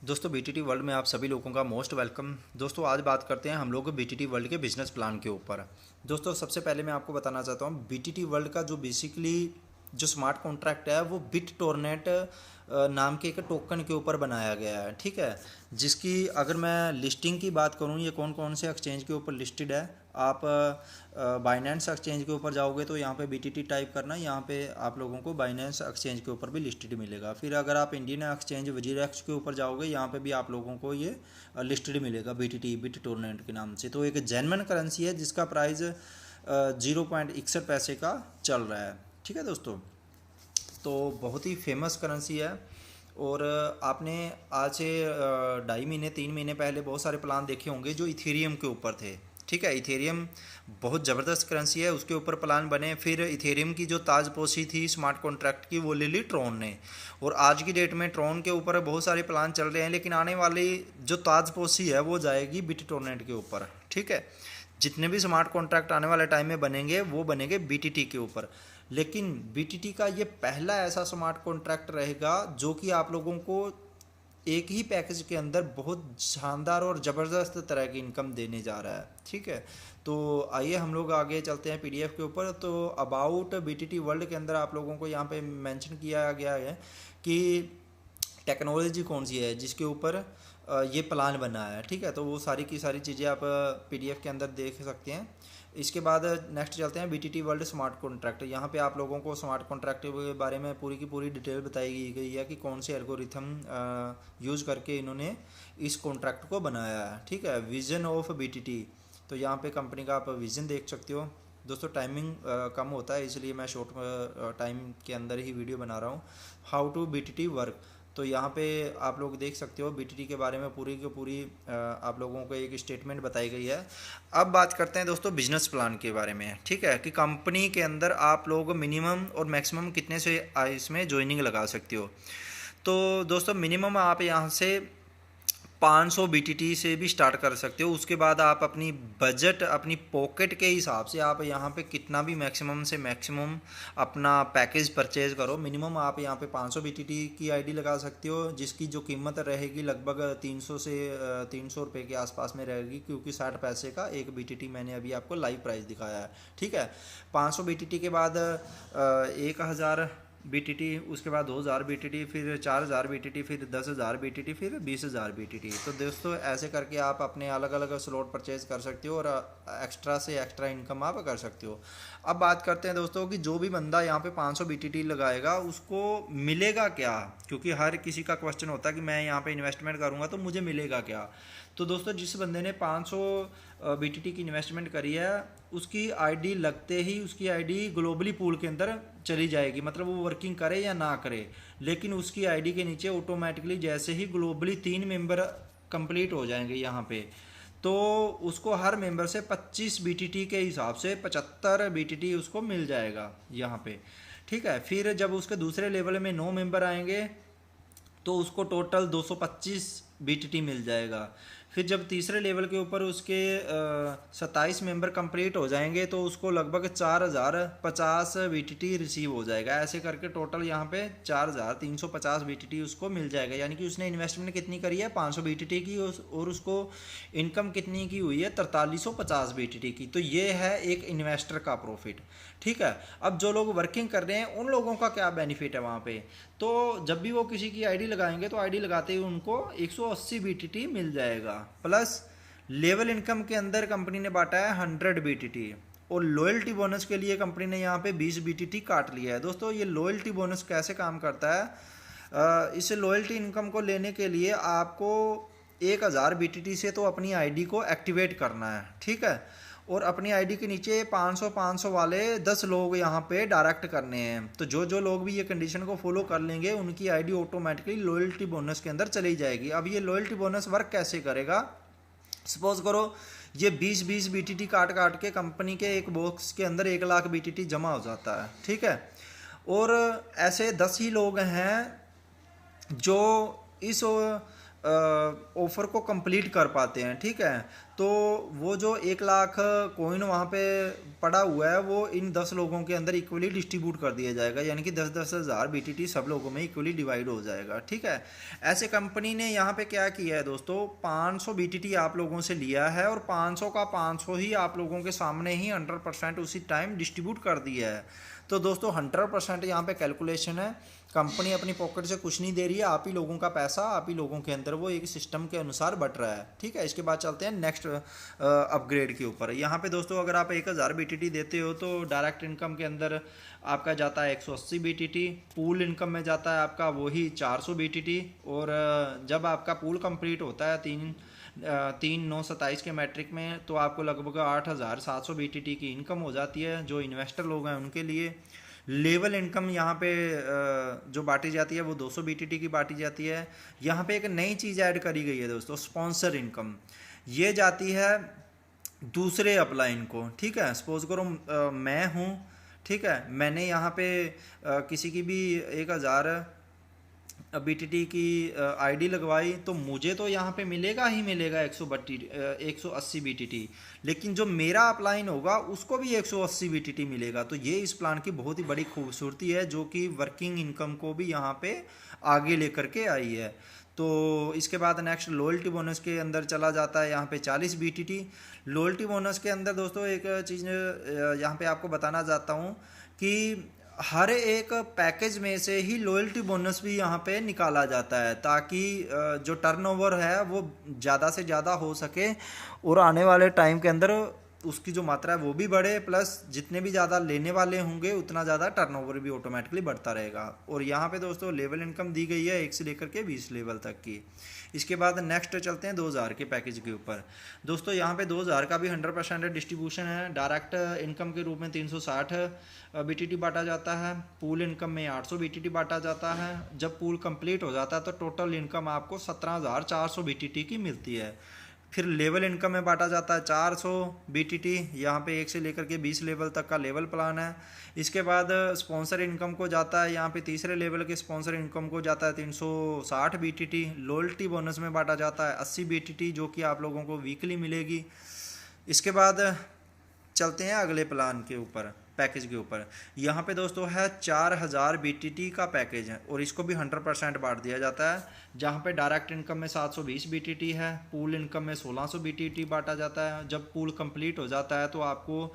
दोस्तों BTT world में आप सभी लोगों का मोस्ट वेलकम। दोस्तों आज बात करते हैं हम लोग बीटीटी वर्ल्ड के बिजनेस प्लान के ऊपर। दोस्तों सबसे पहले मैं आपको बताना चाहता हूँ बीटीटी वर्ल्ड का जो बेसिकली जो स्मार्ट कॉन्ट्रैक्ट है वो बिट टोरनेट नाम के एक टोकन के ऊपर बनाया गया है, ठीक है। जिसकी अगर मैं लिस्टिंग की बात करूँ, ये कौन कौन से एक्सचेंज के ऊपर लिस्टेड है। आप बाइनेंस एक्सचेंज के ऊपर जाओगे तो यहाँ पे बीटीटी टाइप करना, यहाँ पे आप लोगों को बाइनेंस एक्सचेंज के ऊपर भी लिस्टेड मिलेगा। फिर अगर आप इंडियन एक्सचेंज वजीरेक्स के ऊपर जाओगे, यहाँ पे भी आप लोगों को ये लिस्टेड मिलेगा बीटीटी बिट टोरनेट के नाम से। तो एक जेन्युइन करेंसी है जिसका प्राइस 0.61 पैसे का चल रहा है, ठीक है दोस्तों। तो बहुत ही फेमस करेंसी है। और आपने आज से 2.5 महीने 3 महीने पहले बहुत सारे प्लान देखे होंगे जो इथेरियम के ऊपर थे, ठीक है। इथेरियम बहुत ज़बरदस्त करेंसी है, उसके ऊपर प्लान बने। फिर इथेरियम की जो ताजपोशी थी स्मार्ट कॉन्ट्रैक्ट की वो ले ली ट्रॉन ने। और आज की डेट में ट्रॉन के ऊपर बहुत सारे प्लान चल रहे हैं, लेकिन आने वाली जो ताजपोशी है वो जाएगी बिटटोरनेट के ऊपर, ठीक है। जितने भी स्मार्ट कॉन्ट्रैक्ट आने वाले टाइम में बनेंगे वो बनेंगे बीटीटी के ऊपर। लेकिन बीटीटी का ये पहला ऐसा स्मार्ट कॉन्ट्रैक्ट रहेगा जो कि आप लोगों को एक ही पैकेज के अंदर बहुत शानदार और ज़बरदस्त तरह की इनकम देने जा रहा है, ठीक है। तो आइए हम लोग आगे चलते हैं पीडीएफ के ऊपर। तो अबाउट बीटीटी वर्ल्ड के अंदर आप लोगों को यहाँ पे मेंशन किया गया है कि टेक्नोलॉजी कौन सी है जिसके ऊपर ये प्लान बना है, ठीक है। तो वो सारी की सारी चीज़ें आप पीडीएफ के अंदर देख सकते हैं। इसके बाद नेक्स्ट चलते हैं बीटीटी वर्ल्ड स्मार्ट कॉन्ट्रैक्ट। यहाँ पे आप लोगों को स्मार्ट कॉन्ट्रैक्ट के बारे में पूरी की पूरी डिटेल बताई गई है कि कौन से एल्गोरिथम यूज़ करके इन्होंने इस कॉन्ट्रैक्ट को बनाया है, ठीक है। विजन ऑफ बीटीटी, तो यहाँ पे कंपनी का आप विज़न देख सकते हो। दोस्तों टाइमिंग कम होता है इसलिए मैं शॉर्ट टाइम के अंदर ही वीडियो बना रहा हूँ। हाउ टू बीटीटी वर्क, तो यहाँ पे आप लोग देख सकते हो बीटीटी के बारे में पूरी की पूरी आप लोगों को एक स्टेटमेंट बताई गई है। अब बात करते हैं दोस्तों बिजनेस प्लान के बारे में, ठीक है, कि कंपनी के अंदर आप लोग मिनिमम और मैक्सिमम कितने से इसमें ज्वाइनिंग लगा सकते हो। तो दोस्तों मिनिमम आप यहाँ से 500 बीटीटी से भी स्टार्ट कर सकते हो। उसके बाद आप अपनी बजट अपनी पॉकेट के हिसाब से आप यहाँ पे कितना भी मैक्सिमम से मैक्सिमम अपना पैकेज परचेज करो। मिनिमम आप यहाँ पे 500 बीटीटी की आईडी लगा सकते हो, जिसकी जो कीमत रहेगी लगभग 300 से 300 रुपये के आसपास में रहेगी, क्योंकि 60 पैसे का एक बीटीटी मैंने अभी आपको लाइव प्राइस दिखाया है, ठीक है। 500 बीटीटी के बाद 1000 बीटीटी, उसके बाद 2000 बीटीटी, फिर 4000 बीटीटी, फिर 10,000 बीटीटी, फिर 20,000 बीटीटी। तो दोस्तों ऐसे करके आप अपने अलग अलग स्लॉट परचेज कर सकते हो और एक्स्ट्रा से एक्स्ट्रा इनकम आप कर सकते हो। अब बात करते हैं दोस्तों कि जो भी बंदा यहाँ पे 500 बीटीटी लगाएगा उसको मिलेगा क्या, क्योंकि हर किसी का क्वेश्चन होता है कि मैं यहाँ पे इन्वेस्टमेंट करूँगा तो मुझे मिलेगा क्या। तो दोस्तों जिस बंदे ने 500 बीटीटी की इन्वेस्टमेंट करी है उसकी आईडी लगते ही उसकी आईडी ग्लोबली पूल के अंदर चली जाएगी, मतलब वो वर्किंग करे या ना करे, लेकिन उसकी आईडी के नीचे ऑटोमेटिकली जैसे ही ग्लोबली 3 मेंबर कंप्लीट हो जाएंगे यहाँ पे, तो उसको हर मेंबर से 25 बीटीटी के हिसाब से 75 बीटीटी उसको मिल जाएगा यहाँ पे, ठीक है। फिर जब उसके दूसरे लेवल में 9 मेंबर आएंगे तो उसको टोटल 225 बीटीटी मिल जाएगा। फिर जब तीसरे लेवल के ऊपर उसके 27 मेंबर कंप्लीट हो जाएंगे तो उसको लगभग 4050 बीटीटी रिसीव हो जाएगा। ऐसे करके टोटल यहाँ पे 4350 बीटीटी उसको मिल जाएगा। यानी कि उसने इन्वेस्टमेंट कितनी करी है 500 बीटीटी की, और उसको इनकम कितनी की हुई है 4350 बीटीटी की। तो ये है एक इन्वेस्टर का प्रॉफिट, ठीक है। अब जो लोग वर्किंग कर रहे हैं उन लोगों का क्या बेनिफिट है वहाँ पे, तो जब भी वो किसी की आईडी लगाएंगे तो आईडी लगाते ही उनको 180 बीटीटी मिल जाएगा, प्लस लेवल इनकम के अंदर कंपनी ने बांटा है 100 बीटीटी, और लॉयल्टी बोनस के लिए कंपनी ने यहाँ पे 20 बीटीटी काट लिया है। दोस्तों ये लॉयल्टी बोनस कैसे काम करता है, इस लॉयल्टी इनकम को लेने के लिए आपको 1000 बीटीटी से तो अपनी आईडी को एक्टिवेट करना है, ठीक है। और अपनी आईडी के नीचे 500 वाले 10 लोग यहाँ पे डायरेक्ट करने हैं। तो जो जो लोग भी ये कंडीशन को फॉलो कर लेंगे उनकी आईडी ऑटोमेटिकली लॉयल्टी बोनस के अंदर चली जाएगी। अब ये लॉयल्टी बोनस वर्क कैसे करेगा, सपोज करो ये 20 बीटीटी काट काट के कंपनी के एक बॉक्स के अंदर 1 लाख बीटीटी जमा हो जाता है, ठीक है। और ऐसे 10 ही लोग हैं जो इस ऑफर को कंप्लीट कर पाते हैं, ठीक है। तो वो जो 1 लाख कॉइन वहाँ पे पड़ा हुआ है वो इन 10 लोगों के अंदर इक्वली डिस्ट्रीब्यूट कर दिया जाएगा, यानी कि 10-10 हज़ार BTT सब लोगों में इक्वली डिवाइड हो जाएगा, ठीक है। ऐसे कंपनी ने यहाँ पे क्या किया है दोस्तों, 500 BTT आप लोगों से लिया है और 500 का 500 ही आप लोगों के सामने ही 100% उसी टाइम डिस्ट्रीब्यूट कर दिया है। तो दोस्तों 100% यहाँ पे कैलकुलेशन है, कंपनी अपनी पॉकेट से कुछ नहीं दे रही है, आप ही लोगों का पैसा आप ही लोगों के अंदर वो एक सिस्टम के अनुसार बट रहा है, ठीक है। इसके बाद चलते हैं नेक्स्ट अपग्रेड के ऊपर। यहाँ पे दोस्तों अगर आप 1000 BTT देते हो तो डायरेक्ट इनकम के अंदर आपका जाता है 180 BTT, पूल इनकम में जाता है आपका वही 400 BTT, और जब आपका पूल कंप्लीट होता है 3/9/27 के मैट्रिक में तो आपको लगभग 8700 BTT की इनकम हो जाती है, जो इन्वेस्टर लोग हैं उनके लिए। लेवल इनकम यहाँ पे जो बांटी जाती है वो 200 BTT की बांटी जाती है। यहाँ पे एक नई चीज़ ऐड करी गई है दोस्तों, स्पॉन्सर इनकम। ये जाती है दूसरे अपलाइन को, ठीक है। सपोज करो मैं हूँ, ठीक है, मैंने यहाँ पे किसी की भी 1000 BTT की आईडी लगवाई तो मुझे तो यहाँ पे मिलेगा ही मिलेगा 180 BTT, लेकिन जो मेरा अपलाइन होगा उसको भी 180 BTT मिलेगा। तो ये इस प्लान की बहुत ही बड़ी खूबसूरती है, जो कि वर्किंग इनकम को भी यहाँ पे आगे लेकर के आई है। तो इसके बाद नेक्स्ट लॉयल्टी बोनस के अंदर चला जाता है यहाँ पे 40 BTT। लॉयल्टी बोनस के अंदर दोस्तों एक चीज़ यहाँ पे आपको बताना चाहता हूँ कि हर एक पैकेज में से ही लॉयल्टी बोनस भी यहाँ पे निकाला जाता है, ताकि जो टर्नओवर है वो ज़्यादा से ज़्यादा हो सके और आने वाले टाइम के अंदर उसकी जो मात्रा है वो भी बढ़े, प्लस जितने भी ज़्यादा लेने वाले होंगे उतना ज़्यादा टर्नओवर भी ऑटोमेटिकली बढ़ता रहेगा। और यहाँ पे दोस्तों लेवल इनकम दी गई है 1 से लेकर के 20 लेवल तक की। इसके बाद नेक्स्ट चलते हैं 2000 के पैकेज के ऊपर। दोस्तों यहाँ पे 2000 का भी 100% डिस्ट्रीब्यूशन है। डायरेक्ट इनकम के रूप में 360 BTT बांटा जाता है, पूल इनकम में 800 BTT बांटा जाता है। जब पूल कंप्लीट हो जाता है तो टोटल इनकम आपको 17,400 BTT की मिलती है। फिर लेवल इनकम में बांटा जाता है 400 BTT, यहाँ पे 1 से लेकर के 20 लेवल तक का लेवल प्लान है। इसके बाद स्पॉन्सर इनकम को जाता है, यहाँ पे तीसरे लेवल के स्पॉन्सर इनकम को जाता है 360 BTT। लॉयल्टी बोनस में बांटा जाता है 80 BTT, जो कि आप लोगों को वीकली मिलेगी। इसके बाद चलते हैं अगले प्लान के ऊपर, पैकेज के ऊपर। यहाँ पे दोस्तों है 4000 BTT का पैकेज है और इसको भी 100% बांट दिया जाता है, जहाँ पे डायरेक्ट इनकम में 720 BTT है, पूल इनकम में 1600 BTT बांटा जाता है। जब पूल कंप्लीट हो जाता है तो आपको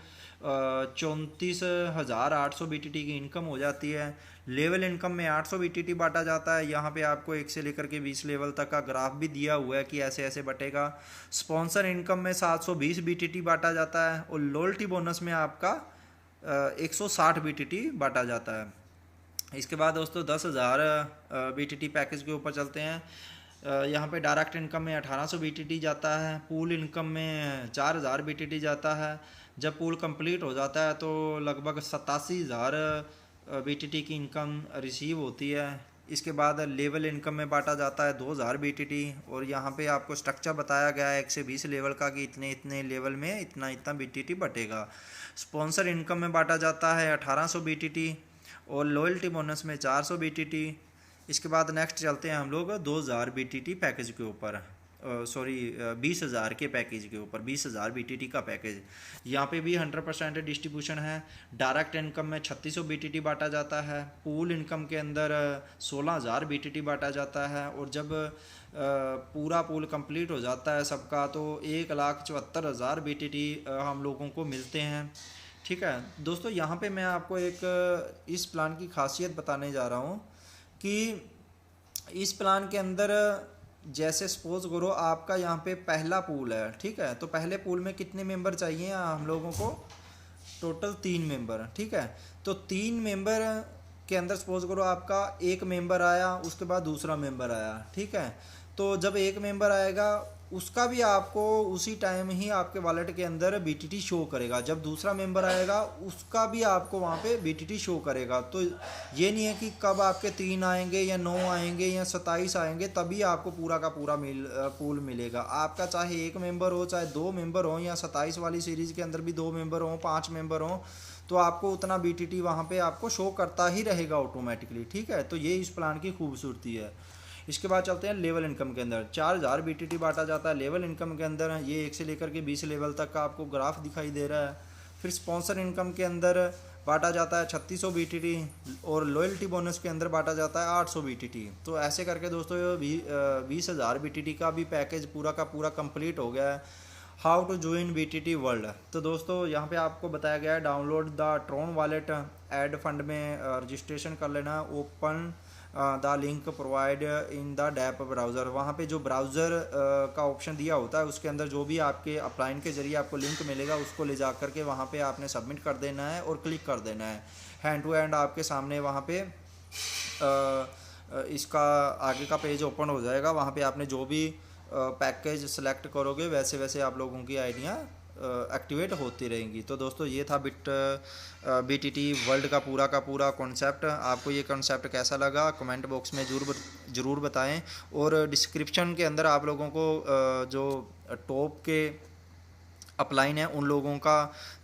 34,800 BTT की इनकम हो जाती है। लेवल इनकम में 800 BTT बांटा जाता है, यहाँ पे आपको 1 से लेकर के 20 लेवल तक का ग्राफ भी दिया हुआ है कि ऐसे ऐसे बटेगा। स्पॉन्सर इनकम में 720 BTT बांटा जाता है और लॉयल्टी बोनस में आपका 160 BTT बांटा जाता है। इसके बाद दोस्तों 10,000 BTT पैकेज के ऊपर चलते हैं। यहाँ पे डायरेक्ट इनकम में 1800 BTT जाता है, पूल इनकम में 4000 BTT जाता है। जब पूल कंप्लीट हो जाता है तो लगभग 87,000 BTT की इनकम रिसीव होती है। इसके बाद लेवल इनकम में बांटा जाता है 2000 BTT और यहाँ पे आपको स्ट्रक्चर बताया गया है 1 से 20 लेवल का कि इतने इतने लेवल में इतना इतना BTT बटेगा। स्पॉन्सर इनकम में बांटा जाता है 1800 BTT और लॉयल्टी बोनस में 400 BTT। इसके बाद नेक्स्ट चलते हैं हम लोग 2000 BTT पैकेज के ऊपर, 20,000 के पैकेज के ऊपर, 20,000 BTT का पैकेज। यहाँ पे भी 100% डिस्ट्रीब्यूशन है। डायरेक्ट इनकम में 3600 BTT बांटा जाता है, पूल इनकम के अंदर 16,000 BTT बांटा जाता है और जब पूरा पूल कंप्लीट हो जाता है सबका तो 1,74,000 BTT हम लोगों को मिलते हैं, ठीक है दोस्तों। यहाँ पे मैं आपको एक इस प्लान की खासियत बताने जा रहा हूँ कि इस प्लान के अंदर जैसे सपोज करो आपका यहाँ पे पहला पूल है, ठीक है, तो पहले पूल में कितने मेंबर चाहिए हम लोगों को, टोटल 3 मेंबर, ठीक है। तो 3 मेंबर के अंदर सपोज करो आपका एक मेंबर आया, उसके बाद दूसरा मेंबर आया, ठीक है। तो जब एक मेंबर आएगा उसका भी आपको उसी टाइम ही आपके वॉलेट के अंदर BTT शो करेगा। जब दूसरा मेंबर आएगा उसका भी आपको वहाँ पे BTT शो करेगा। तो ये नहीं है कि कब आपके 3 आएंगे या 9 आएंगे या 27 आएंगे तभी आपको पूरा का पूरा पूल मिलेगा। आपका चाहे 1 मेंबर हो, चाहे 2 मेंबर हो, या 27 वाली सीरीज़ के अंदर भी 2 मेंबर हो, 5 मेंबर हो, तो आपको उतना BTT वहाँ पे आपको शो करता ही रहेगा ऑटोमेटिकली, ठीक है। तो ये इस प्लान की खूबसूरती है। इसके बाद चलते हैं लेवल इनकम के अंदर। 4000 BTT बांटा जाता है लेवल इनकम के अंदर। ये 1 से लेकर के 20 लेवल तक का आपको ग्राफ दिखाई दे रहा है। फिर स्पॉन्सर इनकम के अंदर बांटा जाता है 3600 BTT और लॉयल्टी बोनस के अंदर बांटा जाता है 800 BTT। तो ऐसे करके दोस्तों 20,000 BTT का भी पैकेज पूरा का पूरा कंप्लीट हो गया है। How to join BTT world. तो दोस्तों यहाँ पे आपको बताया गया है download the Tron wallet, add fund में रजिस्ट्रेशन कर लेना, open the link provide in the dapp browser. वहाँ पे जो ब्राउज़र का ऑप्शन दिया होता है उसके अंदर जो भी आपके अपलाइन के जरिए आपको लिंक मिलेगा उसको ले जा करके वहाँ पे आपने सबमिट कर देना है और क्लिक कर देना है। हैंड टू हैंड आपके सामने वहाँ पे इसका आगे का पेज ओपन हो जाएगा। वहाँ पे आपने जो भी पैकेज सेलेक्ट करोगे वैसे वैसे आप लोगों की आइडियाँ एक्टिवेट होती रहेंगी। तो दोस्तों ये था BTT वर्ल्ड का पूरा कॉन्सेप्ट। आपको ये कॉन्सेप्ट कैसा लगा कमेंट बॉक्स में ज़रूर बताएं। और डिस्क्रिप्शन के अंदर आप लोगों को जो टॉप के अपलाइन है उन लोगों का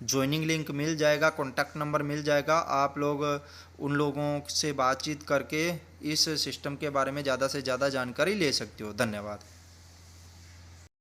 ज्वाइनिंग लिंक मिल जाएगा, कॉन्टैक्ट नंबर मिल जाएगा। आप लोग उन लोगों से बातचीत करके इस सिस्टम के बारे में ज़्यादा से ज़्यादा जानकारी ले सकते हो। धन्यवाद।